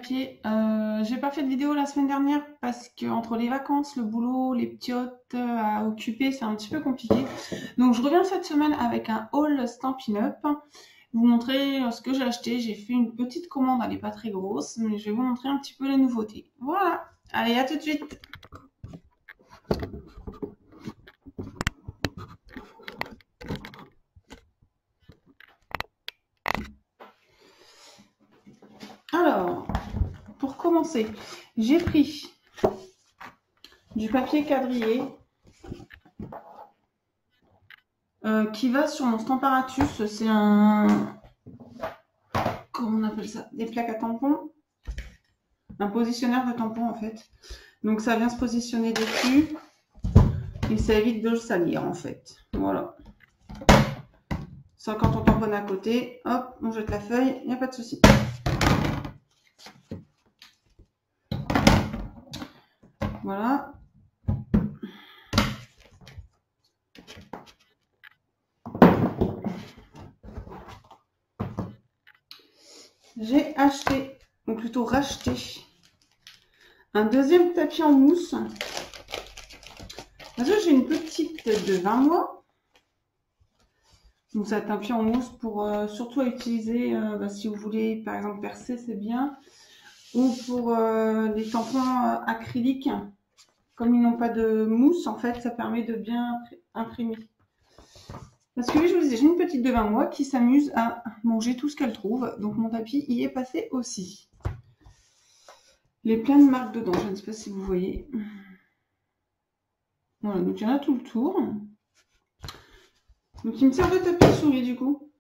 papier. J'ai pas fait de vidéo la semaine dernière parce que entre les vacances, le boulot, les petiotes à occuper, c'est un petit peu compliqué. Donc je reviens cette semaine avec un haul Stampin' Up. Vous montrer ce que j'ai acheté. J'ai fait une petite commande, elle n'est pas très grosse, mais je vais vous montrer un petit peu les nouveautés. Voilà. Allez, à tout de suite. Alors, pour commencer, j'ai pris du papier quadrillé qui va sur mon Stamparatus. C'est un... Comment on appelle ça? Des plaques à tampons. Un positionneur de tampons en fait. Donc ça vient se positionner dessus et ça évite de le salir en fait. Voilà. Ça, quand on tamponne à côté, hop, on jette la feuille, il n'y a pas de souci. Voilà. J'ai acheté, ou plutôt racheté, un deuxième tapis en mousse. Parce que j'ai une petite de 20 mois. Donc c'est un tapis en mousse pour surtout à utiliser si vous voulez par exemple percer, c'est bien. Ou pour les tampons acryliques. Comme ils n'ont pas de mousse, en fait, ça permet de bien imprimer. Parce que oui, je vous disais, j'ai une petite de 20 mois qui s'amuse à manger tout ce qu'elle trouve. Donc mon tapis y est passé aussi. Il y a plein de marques dedans, je ne sais pas si vous voyez. Voilà, donc il y en a tout le tour. Donc il me sert de tapis souris du coup.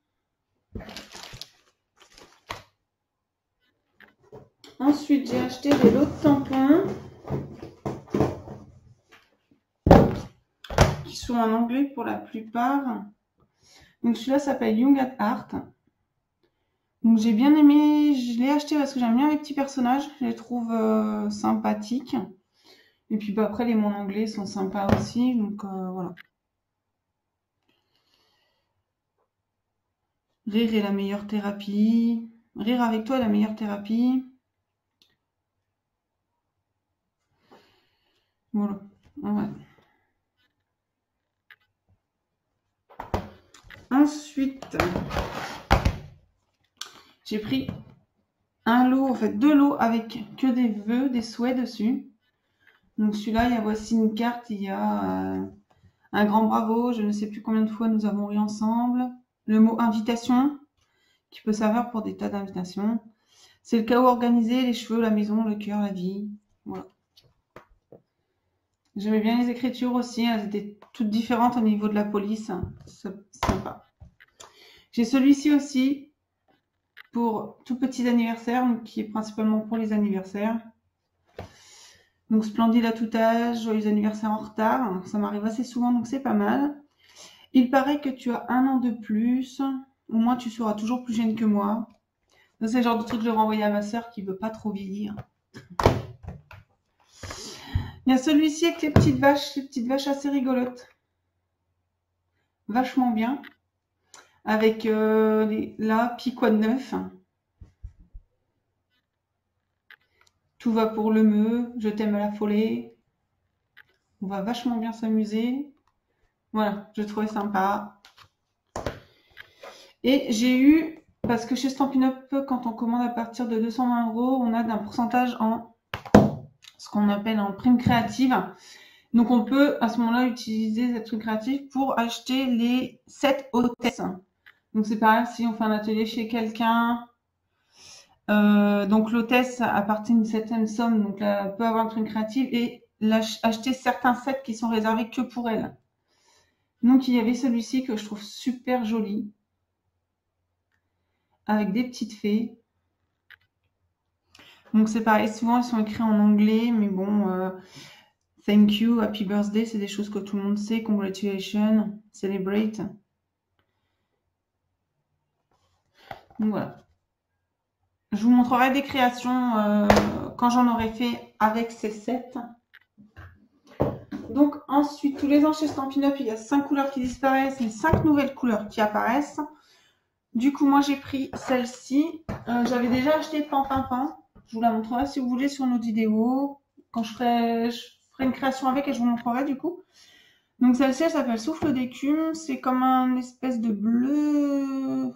Ensuite, j'ai acheté des lots de tampons. Qui sont en anglais pour la plupart. Donc celui-là s'appelle Young at Heart. Donc j'ai bien aimé, je l'ai acheté parce que j'aime bien les petits personnages, je les trouve sympathiques. Et puis après les mots en anglais sont sympas aussi, donc voilà. Rire est la meilleure thérapie. Rire avec toi est la meilleure thérapie. Voilà. Ouais. Ensuite, j'ai pris un lot, en fait 2 lots avec que des vœux, des souhaits dessus. Donc celui-là, il y a voici une carte, il y a un grand bravo, je ne sais plus combien de fois nous avons ri ensemble. Le mot invitation, qui peut servir pour des tas d'invitations. C'est le chaos organisé, les cheveux, la maison, le cœur, la vie. Voilà. J'aimais bien les écritures aussi, elles étaient toutes différentes au niveau de la police. C'est sympa. J'ai celui-ci aussi pour tout petits anniversaires, qui est principalement pour les anniversaires. Donc splendide à tout âge, joyeux anniversaire en retard. Ça m'arrive assez souvent, donc c'est pas mal. Il paraît que tu as 1 an de plus. Au moins tu seras toujours plus jeune que moi. C'est le genre de truc que je vais renvoyer à ma soeur qui veut pas trop vieillir. Il y a celui-ci avec les petites vaches assez rigolotes. Vachement bien. Avec là, puis quoi de neuf. Tout va pour le mieux, je t'aime à la folie. On va vachement bien s'amuser. Voilà, je trouvais sympa. Et j'ai eu, parce que chez Stampin' Up, quand on commande à partir de 220 €, on a un pourcentage en ce qu'on appelle en prime créative. Donc on peut à ce moment-là utiliser cette prime créative pour acheter les 7 hôtesses. Donc c'est pareil si on fait un atelier chez quelqu'un. Donc l'hôtesse appartient à une certaine somme, donc là, peut avoir une prime créative et acheter certains sets qui sont réservés que pour elle. Donc il y avait celui-ci que je trouve super joli, avec des petites fées. Donc c'est pareil, souvent ils sont écrits en anglais, mais bon, thank you, happy birthday, c'est des choses que tout le monde sait, congratulations, celebrate. Donc voilà. Je vous montrerai des créations quand j'en aurai fait avec ces sets. Donc ensuite, tous les ans chez Stampin' Up, il y a 5 couleurs qui disparaissent et 5 nouvelles couleurs qui apparaissent. Du coup, moi j'ai pris celle-ci. J'avais déjà acheté Pan Pan Pan. Je vous la montrerai si vous voulez sur une autre vidéo. Quand je ferai une création avec et je vous montrerai du coup. Donc celle-ci, elle s'appelle Souffle d'écume. C'est comme un espèce de bleu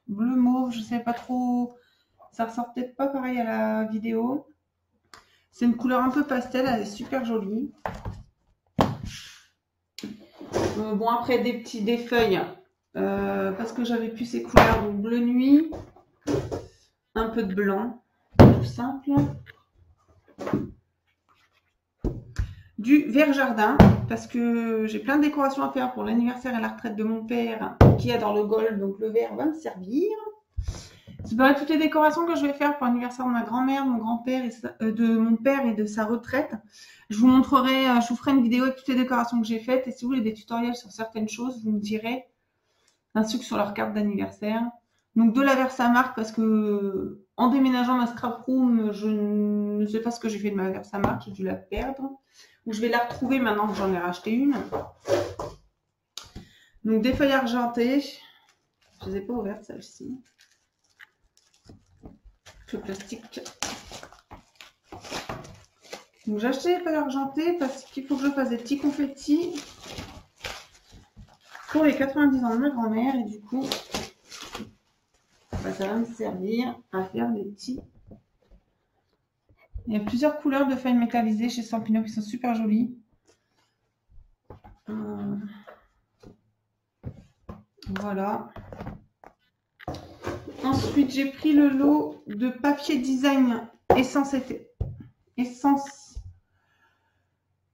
mauve. Je sais pas trop. Ça ressort peut-être pas pareil à la vidéo. C'est une couleur un peu pastel. Elle est super jolie. Bon, après des feuilles. Parce que j'avais plus ces couleurs. Donc bleu nuit. Un peu de blanc. Tout simple. Du vert jardin, parce que j'ai plein de décorations à faire pour l'anniversaire et la retraite de mon père qui adore le golf, donc le vert va me servir. C'est pareil, toutes les décorations que je vais faire pour l'anniversaire de ma grand-mère, de mon grand-père, de mon père et de sa retraite. Je vous montrerai, je vous ferai une vidéo avec toutes les décorations que j'ai faites, et si vous voulez des tutoriels sur certaines choses, vous me direz, ainsi que sur leur carte d'anniversaire. Donc de la Versamark, parce que en déménageant ma scrap room, je ne sais pas ce que j'ai fait de ma Versamark, j'ai dû la perdre. Je vais la retrouver maintenant que j'en ai racheté une. Donc des feuilles argentées. Je ne les ai pas ouvertes celles-ci. Le plastique. Donc j'ai acheté les feuilles argentées parce qu'il faut que je fasse des petits confettis pour les 90 ans de ma grand-mère. Et du coup, ça va me servir à faire des petits. Il y a plusieurs couleurs de feuilles métallisées chez Stampino qui sont super jolies. Voilà. Ensuite, j'ai pris le lot de papier design essence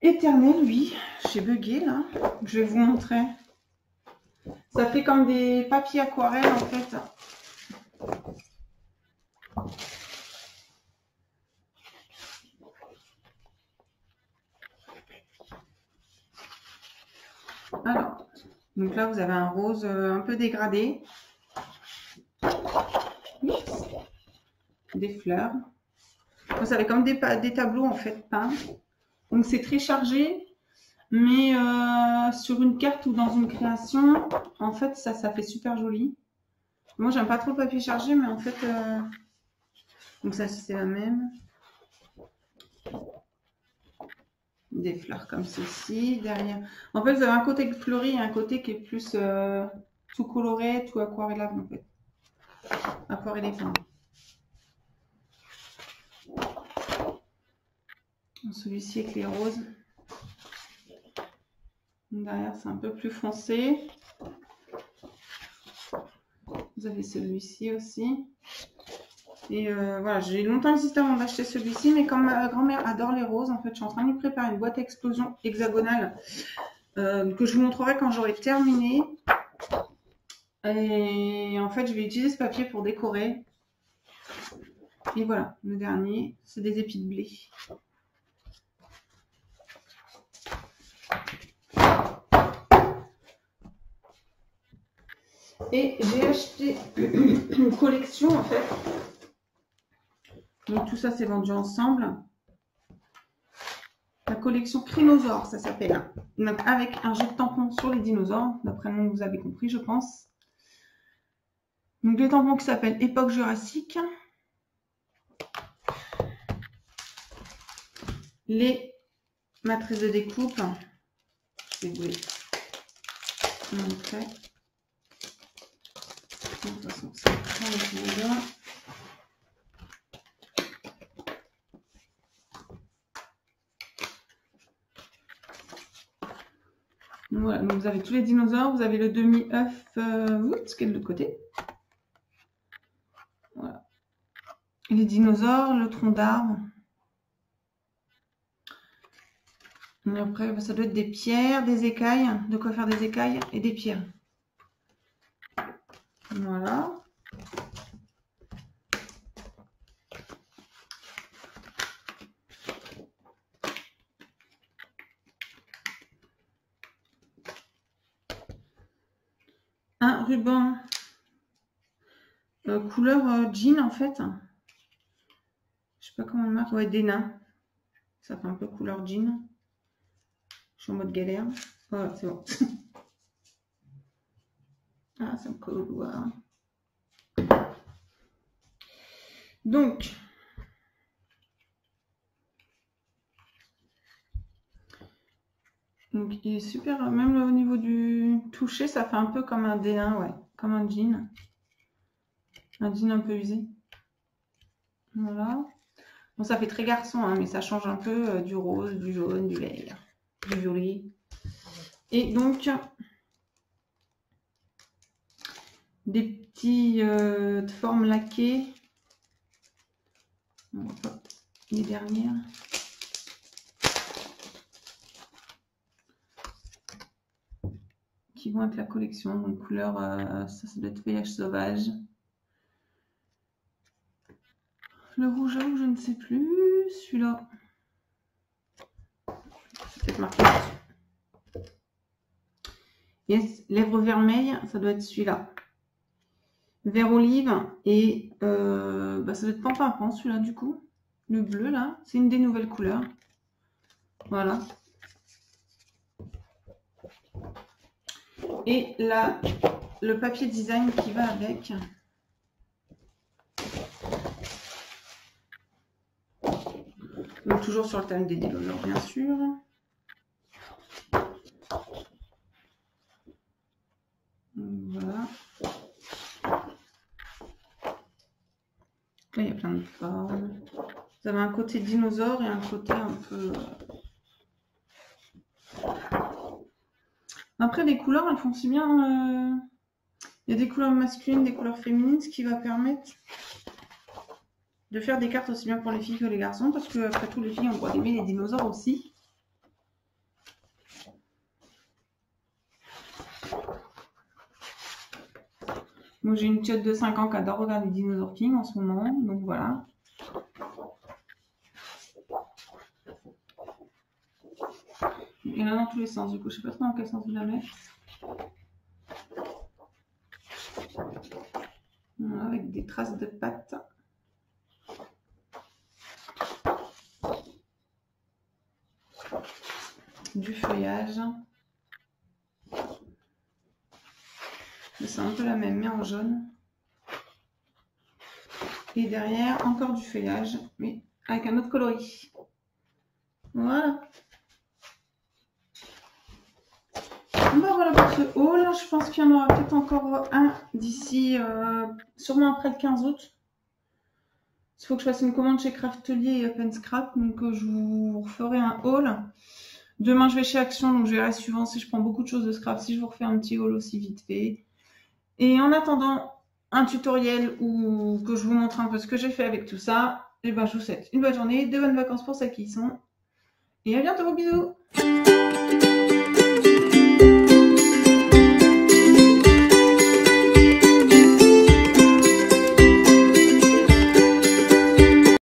éternelle, oui. J'ai bugué là. Je vais vous montrer. Ça fait comme des papiers aquarelles en fait. Alors, donc là vous avez un rose un peu dégradé. Des fleurs. Vous avez comme des tableaux en fait peints. Donc c'est très chargé. Mais sur une carte ou dans une création, en fait, ça fait super joli. Moi, j'aime pas trop le papier chargé, mais en fait, donc ça, c'est la même. Des fleurs comme ceci, derrière. En fait, vous avez un côté fleuri et un côté qui est plus tout coloré, tout aquarellable, en fait. Aquarellé, enfin. Celui-ci avec les roses. Derrière, c'est un peu plus foncé. Vous avez celui-ci aussi. Et voilà, j'ai longtemps hésité avant d'acheter celui-ci, mais comme ma grand-mère adore les roses, en fait, je suis en train de lui préparer une boîte à explosion hexagonale que je vous montrerai quand j'aurai terminé. Et en fait, je vais utiliser ce papier pour décorer. Et voilà, le dernier, c'est des épis de blé. Et j'ai acheté une collection en fait. Donc tout ça c'est vendu ensemble. La collection Crinosaure, ça s'appelle. Donc avec un jeu de tampons sur les dinosaures, d'après le nom que vous avez compris, je pense. Donc les tampons qui s'appellent Époque Jurassique. Les matrices de découpe. Je vais vous les montrer. De toute façon, c'est très bien. Voilà, donc vous avez tous les dinosaures, vous avez le demi-œuf qui est de l'autre côté. Voilà. Les dinosaures, le tronc d'arbre. Et après, ça doit être des pierres, des écailles, de quoi faire des écailles et des pierres. Voilà. Un ruban couleur jean en fait. Je sais pas comment on marque. Ouais, Dena. Ça fait un peu couleur jean. Je suis en mode galère. Voilà, c'est bon. Ah, ça me colle au doigt. Donc, Donc il est super, même au niveau du toucher, ça fait un peu comme un D1, ouais, comme un jean. Un jean un peu usé. Voilà. Bon, ça fait très garçon, hein, mais ça change un peu du rose, du jaune, du vert, du violet. Et donc, des petits formes laquées. Hop, les dernières. Qui vont être la collection. Donc, couleur, ça doit être feuillage sauvage. Le rouge à je ne sais plus. Celui-là. C'est peut-être marqué dessus. Yes, lèvres vermeilles, ça doit être celui-là. Vert olive et ça doit être pampin celui-là du coup. Le bleu là, c'est une des nouvelles couleurs. Voilà. Et là, le papier design qui va avec. Donc toujours sur le thème des dinosaures bien sûr. Voilà. Là, il y a plein de formes. Vous avez un côté dinosaure et un côté un peu... Après, les couleurs, elles font si bien... Il y a des couleurs masculines, des couleurs féminines, ce qui va permettre de faire des cartes aussi bien pour les filles que les garçons, parce que après tout, les filles ont le droit d'aimer les dinosaures aussi. Moi, j'ai une tiotte de 5 ans qui adore regarder Dinosaur King en ce moment, donc voilà. Il y en a dans tous les sens, du coup, je sais pas trop dans quel sens vous la mettre. Voilà, avec des traces de pattes. Du feuillage. C'est un peu la même, mais en jaune. Et derrière, encore du feuillage, mais avec un autre coloris. Voilà. Bah voilà pour ce haul. Je pense qu'il y en aura peut-être encore un d'ici, sûrement après le 15 août. Il faut que je fasse une commande chez Craftelier et Open Scrap, donc je vous referai un haul. Demain, je vais chez Action, donc je verrai suivant si je prends beaucoup de choses de scrap, si je vous refais un petit haul aussi vite fait. Et en attendant un tutoriel ou que je vous montre un peu ce que j'ai fait avec tout ça, et ben je vous souhaite une bonne journée, de bonnes vacances pour ceux qui y sont. Et à bientôt, bisous!